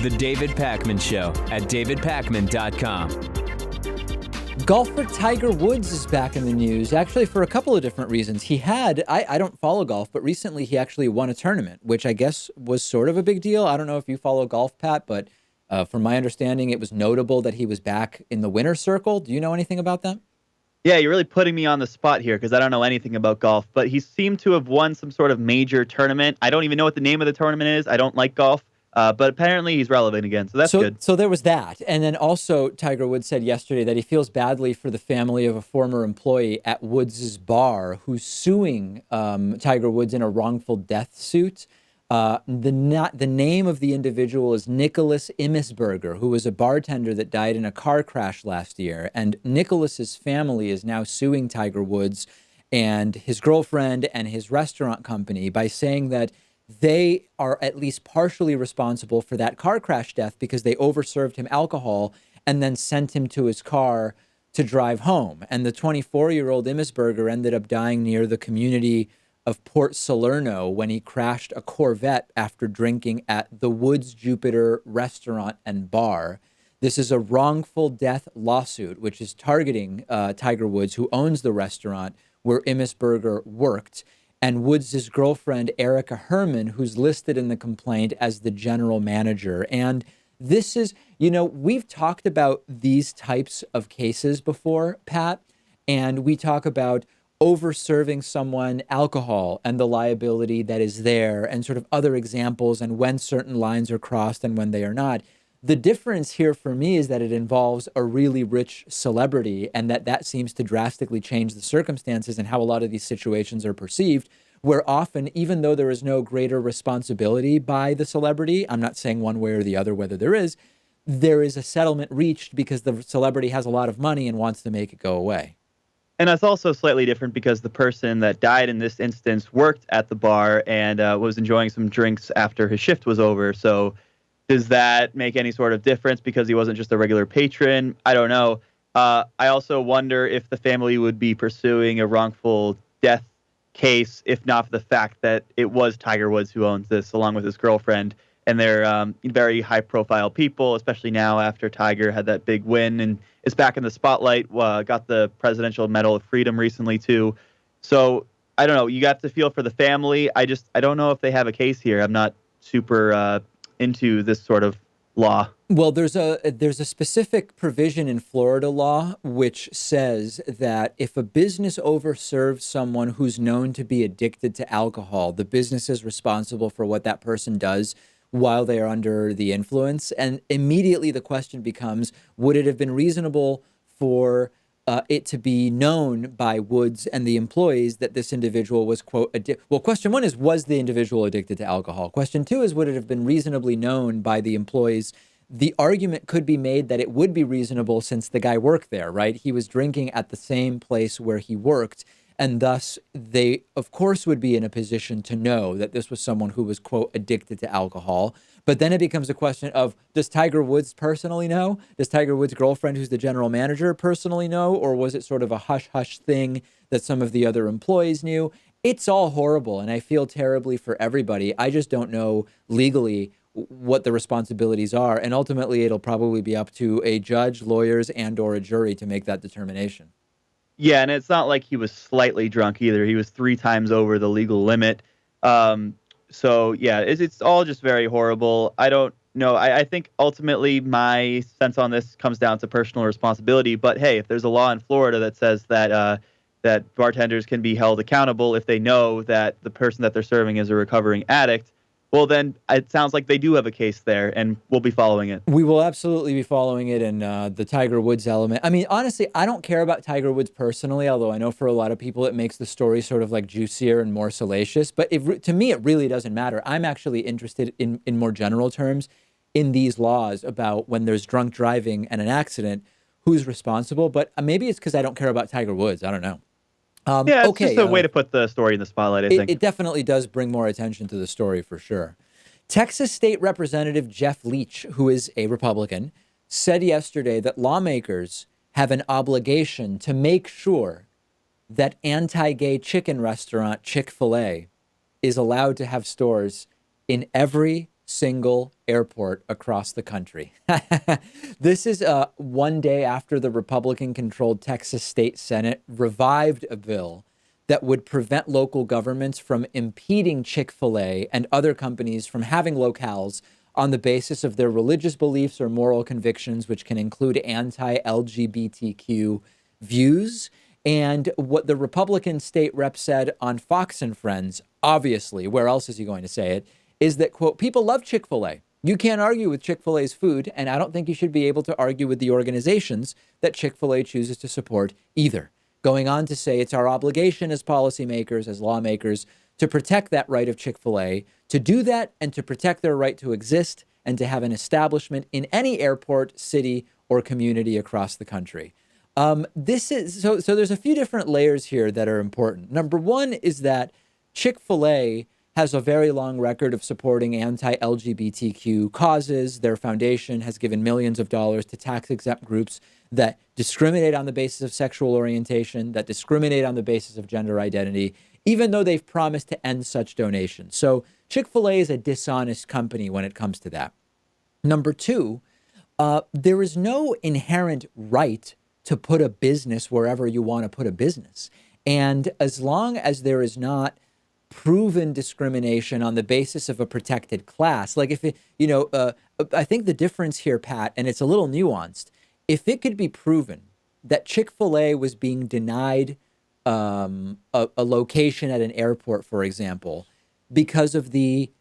The David Pakman Show at davidpakman.com. Golfer Tiger Woods is back in the news, actually for a couple of different reasons. I don't follow golf, but recently he actually won a tournament, which I guess was sort of a big deal. I don't know if you follow golf, Pat, but from my understanding, it was notable that he was back in the winner's circle. Do you know anything about that? Yeah, you're really putting me on the spot here because I don't know anything about golf, but he seemed to have won some sort of major tournament. I don't even know what the name of the tournament is. I don't like golf, but apparently he's relevant again, so that's good. So there was that. And then also Tiger Woods said yesterday that he feels badly for the family of a former employee at Woods' bar who's suing Tiger Woods in a wrongful death suit. The name of the individual is Nicholas Immisberger, who was a bartender that died in a car crash last year. And Nicholas's family is now suing Tiger Woods and his girlfriend and his restaurant company by saying that they are at least partially responsible for that car crash death because they overserved him alcohol and then sent him to his car to drive home. And the 24-year-old Immisberger ended up dying near the community of Port Salerno when he crashed a Corvette after drinking at the Woods Jupiter restaurant and bar. This is a wrongful death lawsuit, which is targeting Tiger Woods, who owns the restaurant where Immisberger worked, and Woods' girlfriend, Erica Herman, who's listed in the complaint as the general manager. And this is, we've talked about these types of cases before, Pat, and we talk about over-serving someone alcohol and the liability that is there and sort of other examples and when certain lines are crossed and when they are not. The difference here for me is that it involves a really rich celebrity and that seems to drastically change the circumstances and how a lot of these situations are perceived, where often, even though there is no greater responsibility by the celebrity, I'm not saying one way or the other whether there is a settlement reached because the celebrity has a lot of money and wants to make it go away. And that's also slightly different because the person that died in this instance worked at the bar and was enjoying some drinks after his shift was over. So does that make any sort of difference because he wasn't just a regular patron? I don't know. I also wonder if the family would be pursuing a wrongful death case if not for the fact that it was Tiger Woods who owns this along with his girlfriend. And they're very high-profile people, especially now after Tiger had that big win and is back in the spotlight, got the Presidential Medal of Freedom recently, too. So, I don't know. You got to feel for the family. I don't know if they have a case here. I'm not super into this sort of law. Well, there's a specific provision in Florida law which says that if a business overserves someone who's known to be addicted to alcohol, the business is responsible for what that person does while they are under the influence. And immediately the question becomes, would it have been reasonable for it to be known by Woods and the employees that this individual was, quote, well, question one is, was the individual addicted to alcohol? Question two is, would it have been reasonably known by the employees? The argument could be made that it would be reasonable since the guy worked there, right? He was drinking at the same place where he worked. And thus, they, of course, would be in a position to know that this was someone who was, quote, addicted to alcohol. But then it becomes a question of, does Tiger Woods personally know? Does Tiger Woods' girlfriend, who's the general manager, personally know? Or was it sort of a hush-hush thing that some of the other employees knew? It's all horrible, and I feel terribly for everybody. I just don't know legally what the responsibilities are. And ultimately, it'll probably be up to a judge, lawyers, and or a jury to make that determination. Yeah, and it's not like he was slightly drunk either. He was 3 times over the legal limit. So, yeah, it's all just very horrible. I don't know. I think ultimately my sense on this comes down to personal responsibility. But, hey, if there's a law in Florida that says that that bartenders can be held accountable if they know that the person that they're serving is a recovering addict, well, then it sounds like they do have a case there, and we'll be following it. We will absolutely be following it, and the Tiger Woods element. I mean, honestly, I don't care about Tiger Woods personally, although I know for a lot of people it makes the story sort of like juicier and more salacious. But to me, it really doesn't matter. I'm actually interested in more general terms in these laws about when there's drunk driving and an accident, who's responsible. But maybe it's because I don't care about Tiger Woods. I don't know. Yeah, it's just a way to put the story in the spotlight, I think. It definitely does bring more attention to the story for sure. Texas State Representative Jeff Leach, who is a Republican, said yesterday that lawmakers have an obligation to make sure that anti-gay chicken restaurant Chick-fil-A is allowed to have stores in every single airport across the country. This is one day after the Republican-controlled Texas State Senate revived a bill that would prevent local governments from impeding Chick-fil-A and other companies from having locales on the basis of their religious beliefs or moral convictions, which can include anti-LGBTQ views. And what the Republican state rep said on Fox and Friends, obviously, where else is he going to say it, is that, quote, people love Chick-fil-A. You can't argue with Chick-fil-A's food, and I don't think you should be able to argue with the organizations that Chick-fil-A chooses to support either. Going on to say it's our obligation as policymakers, as lawmakers, to protect that right of Chick-fil-A, to do that and to protect their right to exist and to have an establishment in any airport, city, or community across the country. This is so there's a few different layers here that are important. Number one is that Chick-fil-A has a very long record of supporting anti-LGBTQ causes. Their foundation has given millions of dollars to tax-exempt groups that discriminate on the basis of sexual orientation, that discriminate on the basis of gender identity, even though they've promised to end such donations. So Chick-fil-A is a dishonest company when it comes to that. Number two, there is no inherent right to put a business wherever you want to put a business. And as long as there is not proven discrimination on the basis of a protected class, like if it, I think the difference here, Pat, and it's a little nuanced, if it could be proven that Chick-fil-A was being denied a location at an airport, for example, because of the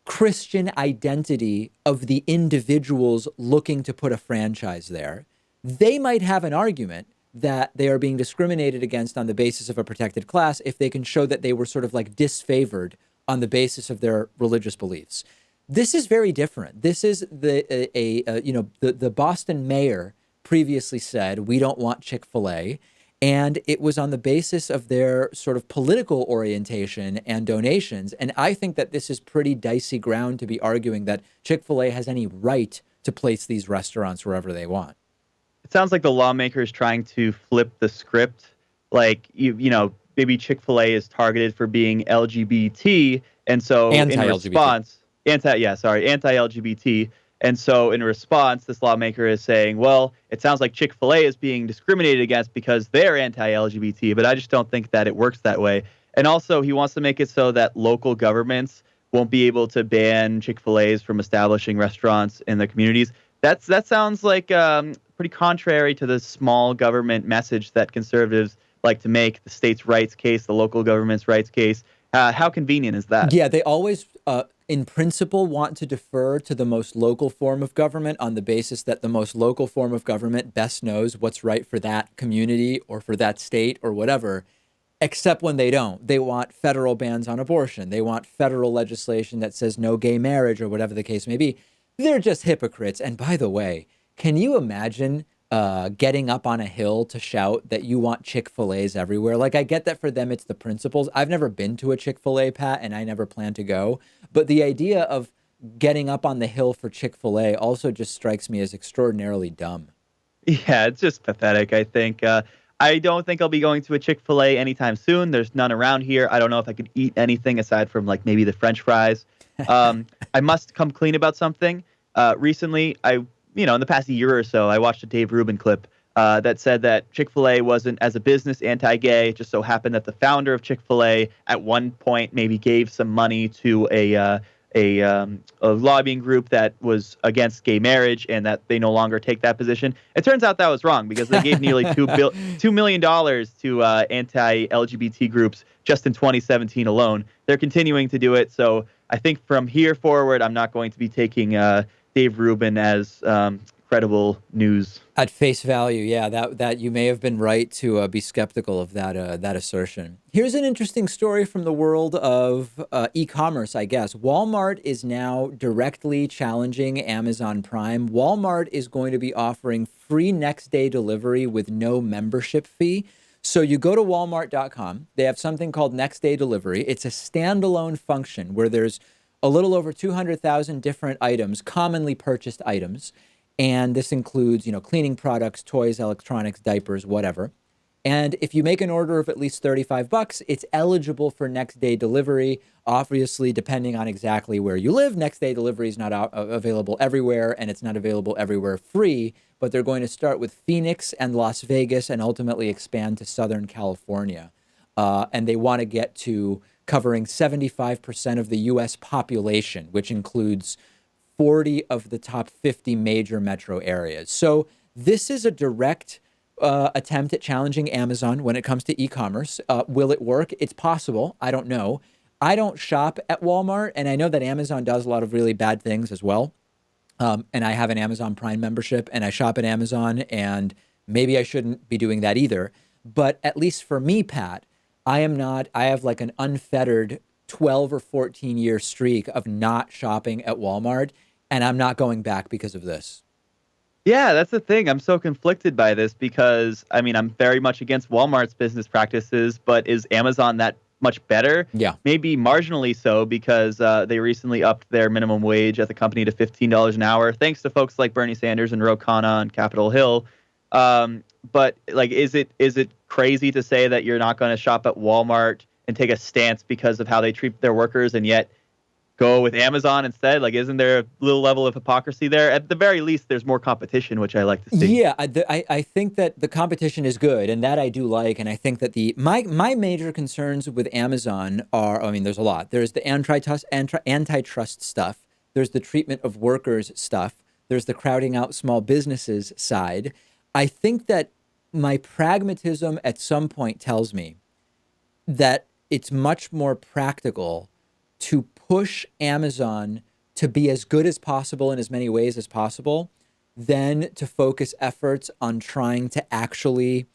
Christian identity of the individuals looking to put a franchise there, they might have an argument that they are being discriminated against on the basis of a protected class if they can show that they were sort of like disfavored on the basis of their religious beliefs. This is very different. This is the Boston mayor previously said, we don't want Chick-fil-A. And it was on the basis of their sort of political orientation and donations. And I think that this is pretty dicey ground to be arguing that Chick-fil-A has any right to place these restaurants wherever they want. It sounds like the lawmaker is trying to flip the script. Like, maybe Chick-fil-A is targeted for being LGBT. And so in response, anti-LGBT. And so in response, this lawmaker is saying, well, it sounds like Chick-fil-A is being discriminated against because they're anti-LGBT, but I just don't think that it works that way. And also he wants to make it so that local governments won't be able to ban Chick-fil-A's from establishing restaurants in their communities. That sounds like pretty contrary to the small government message that conservatives like to make, the states' rights case, the local government's rights case. How convenient is that? Yeah, they always, in principle, want to defer to the most local form of government on the basis that the most local form of government best knows what's right for that community or for that state or whatever, except when they don't. They want federal bans on abortion. They want federal legislation that says no gay marriage or whatever the case may be. They're just hypocrites. And by the way, can you imagine getting up on a hill to shout that you want Chick-fil-A's everywhere? Like, I get that for them, it's the principles. I've never been to a Chick-fil-A, Pat, and I never plan to go. But the idea of getting up on the hill for Chick-fil-A also just strikes me as extraordinarily dumb. Yeah, it's just pathetic, I think. I don't think I'll be going to a Chick-fil-A anytime soon. There's none around here. I don't know if I could eat anything aside from, like, maybe the French fries. I must come clean about something. Recently, in the past year or so, I watched a Dave Rubin clip that said that Chick-fil-A wasn't, as a business, anti-gay. It just so happened that the founder of Chick-fil-A at one point maybe gave some money to a lobbying group that was against gay marriage, and that they no longer take that position. It turns out that was wrong because they gave nearly $2 million to anti-LGBT groups just in 2017 alone. They're continuing to do it. So I think from here forward, I'm not going to be taking Dave Rubin as credible news. At face value, yeah, that you may have been right to be skeptical of that assertion. Here's an interesting story from the world of e-commerce, I guess. Walmart is now directly challenging Amazon Prime. Walmart is going to be offering free next-day delivery with no membership fee. So you go to walmart.com. They have something called next day delivery. It's a standalone function where there's a little over 200,000 different items, commonly purchased items. And this includes, cleaning products, toys, electronics, diapers, whatever. And if you make an order of at least $35, it's eligible for next day delivery. Obviously, depending on exactly where you live, next day delivery is not available everywhere, and it's not available everywhere free. But they're going to start with Phoenix and Las Vegas and ultimately expand to Southern California. And they want to get to covering 75% of the U.S. population, which includes 40 of the top 50 major metro areas. So this is a direct attempt at challenging Amazon when it comes to e-commerce. Will it work? It's possible. I don't know. I don't shop at Walmart, and I know that Amazon does a lot of really bad things as well. And I have an Amazon Prime membership, and I shop at Amazon, and maybe I shouldn't be doing that either. But at least for me, Pat, I have like an unfettered 12 or 14 year streak of not shopping at Walmart, and I'm not going back because of this. Yeah, that's the thing. I'm so conflicted by this because, I mean, I'm very much against Walmart's business practices, but is Amazon that much better? Yeah. Maybe marginally so because they recently upped their minimum wage at the company to $15 an hour, thanks to folks like Bernie Sanders and Ro Khanna on Capitol Hill. But like, is it crazy to say that you're not going to shop at Walmart and take a stance because of how they treat their workers and yet go with Amazon instead? Like, isn't there a little level of hypocrisy there? At the very least, there's more competition, which I like to see. Yeah, I think that the competition is good, and that I do like. And I think that my major concerns with Amazon are, I mean, there's a lot. There's the antitrust stuff. There's the treatment of workers stuff. There's the crowding out small businesses side. I think that my pragmatism at some point tells me that it's much more practical to push Amazon to be as good as possible in as many ways as possible than to focus efforts on trying to actually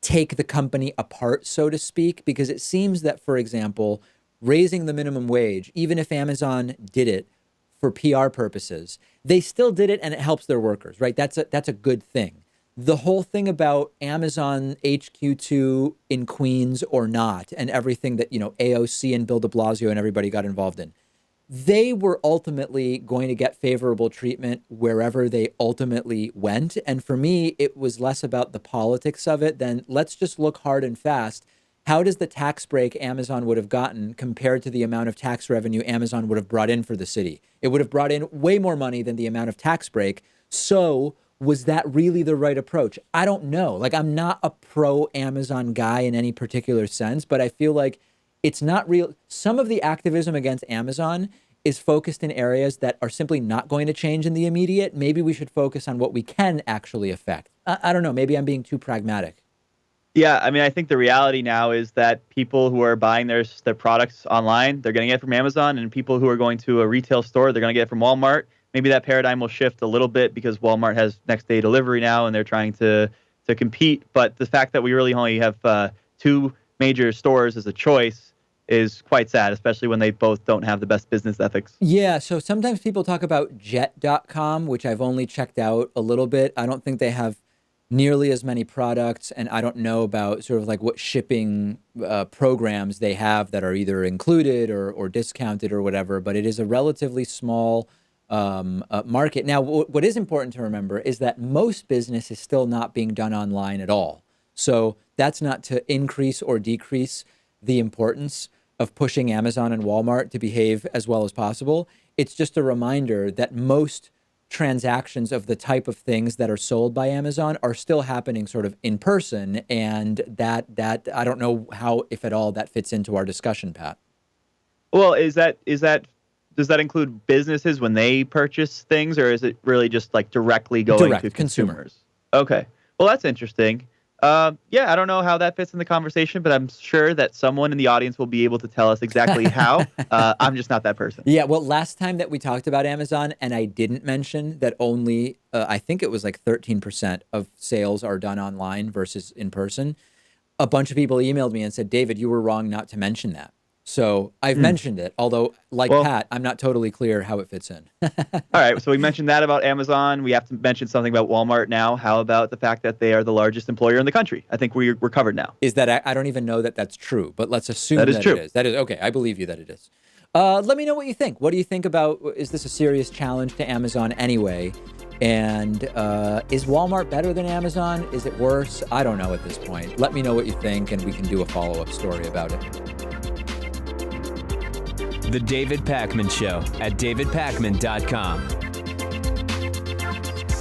take the company apart, so to speak, because it seems that, for example, raising the minimum wage, even if Amazon did it for PR purposes, they still did it and it helps their workers, right? That's a good thing. The whole thing about Amazon HQ2 in Queens or not, and everything that, AOC and Bill de Blasio and everybody got involved in, they were ultimately going to get favorable treatment wherever they ultimately went. And for me, it was less about the politics of it than let's just look hard and fast. How does the tax break Amazon would have gotten compared to the amount of tax revenue Amazon would have brought in for the city? It would have brought in way more money than the amount of tax break. So was that really the right approach? I don't know. Like, I'm not a pro Amazon guy in any particular sense, but I feel like it's not real. Some of the activism against Amazon is focused in areas that are simply not going to change in the immediate. Maybe we should focus on what we can actually affect. I don't know. Maybe I'm being too pragmatic. Yeah, I mean, I think the reality now is that people who are buying their products online, they're getting it from Amazon, and people who are going to a retail store, they're going to get it from Walmart. Maybe that paradigm will shift a little bit because Walmart has next day delivery now and they're trying to compete. But the fact that we really only have two major stores as a choice is quite sad, especially when they both don't have the best business ethics. Yeah, so sometimes people talk about jet.com, which I've only checked out a little bit. I don't think they have nearly as many products, and I don't know about sort of like what shipping programs they have that are either included or discounted or whatever, but it is a relatively small market. Now, what is important to remember is that most business is still not being done online at all. So that's not to increase or decrease the importance of pushing Amazon and Walmart to behave as well as possible. It's just a reminder that most transactions of the type of things that are sold by Amazon are still happening sort of in person. And that I don't know how, if at all, that fits into our discussion, Pat. Well, does that include businesses when they purchase things, or is it really just like directly going to consumers? Okay. Well, that's interesting. Yeah, I don't know how that fits in the conversation, but I'm sure that someone in the audience will be able to tell us exactly how. I'm just not that person. Yeah, well, last time that we talked about Amazon, and I didn't mention that only, I think it was like 13% of sales are done online versus in person, a bunch of people emailed me and said, David, you were wrong not to mention that. So I've mentioned it, although like Pat, I'm not totally clear how it fits in. All right. So we mentioned that about Amazon. We have to mention something about Walmart now. How about the fact that they are the largest employer in the country? I think we're covered now. Is that, I don't even know that that's true, but let's assume that true. it is. That is, okay, I believe you that it is. Let me know what you think. What do you think about, is this a serious challenge to Amazon anyway? And is Walmart better than Amazon? Is it worse? I don't know at this point. Let me know what you think, and we can do a follow-up story about it. The David Pakman Show at davidpakman.com.